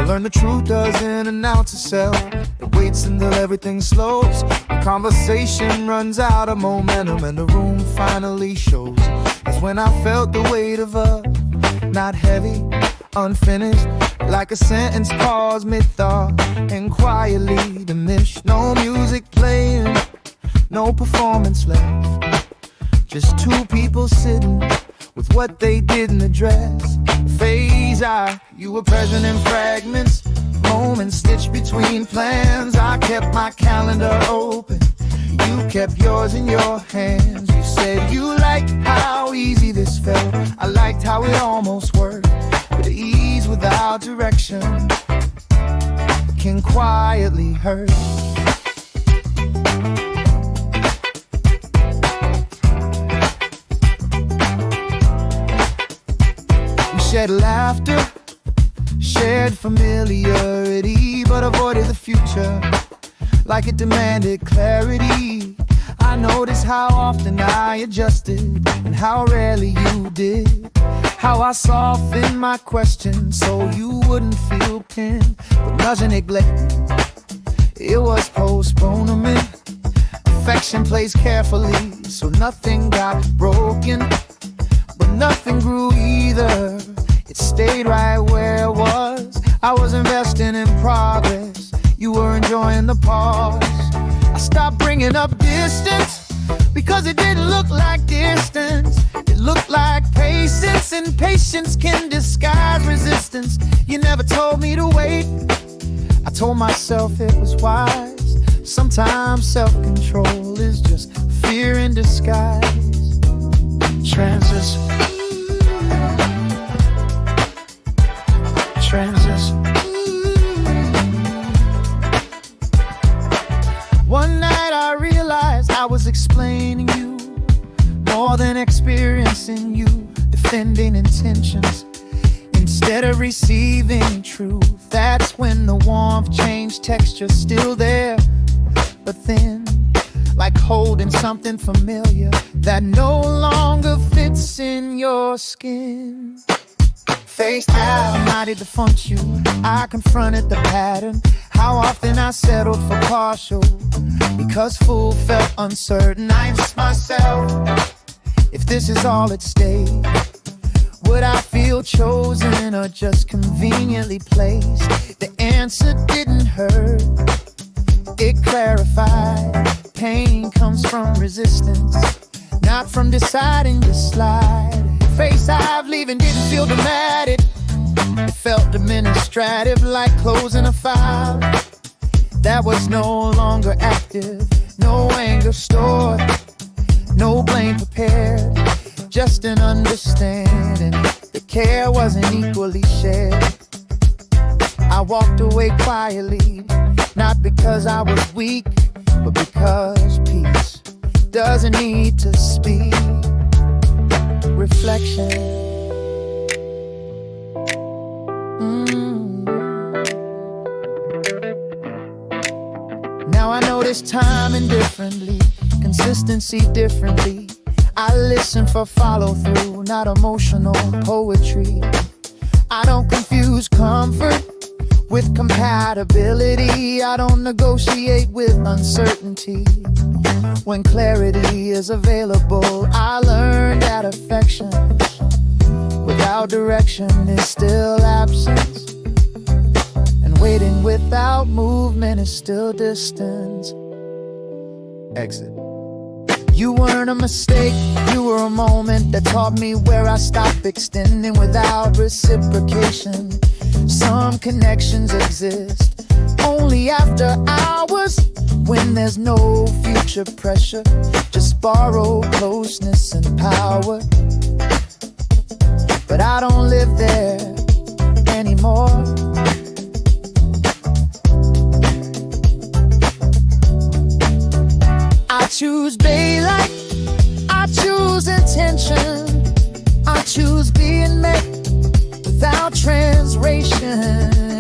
learned the truth doesn't announce itself. It waits until everything slows. The conversation runs out of momentum and the room finally shows. That's when I felt the weight of a not heavy, unfinished, like a sentence paused mid-thought and quietly diminished. No music playing, no performance left, just two people sitting with what they didn't address. Phase you were present in fragments, moments stitched between plans. I kept my calendar open, you kept yours in your hands. You said you liked how easy this felt. I liked how it almost worked, but the ease without direction can quietly hurt. We shared laughter, shared familiarity, but avoided the future like it demanded clarity. I noticed how often I adjusted and how rarely you did. How I softened my questions so you wouldn't feel pinned, but nothing neglected. It was postponement. Affection placed carefully so nothing got broken, but nothing grew either. It stayed right where it was. I was investing in progress, you were enjoying the pause. I stopped bringing up distance because it didn't look like distance. It looked like patience, and patience can disguise resistance. You never told me to wait, I told myself it was wise. Sometimes self-control is just fear in disguise. Transition. One night I realized I was explaining you more than experiencing you, defending intentions instead of receiving truth. That's when the warmth changed texture, still there, but thin, like holding something familiar that no longer fits in your skin. Faced out, I did defunct you, I confronted the pattern. How often I settled for partial because full felt uncertain. I asked myself, if this is all at stake, would I feel chosen or just conveniently placed? The answer didn't hurt, it clarified. Pain comes from resistance, not from deciding to slide. Face I've leaving didn't feel dramatic, it felt administrative, like closing a file that was no longer active. No anger stored, no blame prepared, just an understanding. The care wasn't equally shared. I walked away quietly, not because I was weak, but because peace doesn't need to speak. Reflection. Now I notice timing differently, consistency differently. I listen for follow-through, not emotional poetry. I don't confuse comfort with compatibility. I don't negotiate with uncertainty. When clarity is available, I learned that affection without direction is still absence, and waiting without movement is still distance. Exit. You weren't a mistake, you were a moment that taught me where I stopped extending without reciprocation. Some connections exist only after hours, when there's no future pressure, just borrowed closeness and power. But I don't live there anymore. I choose daylight, I choose intention, I choose being met without translation.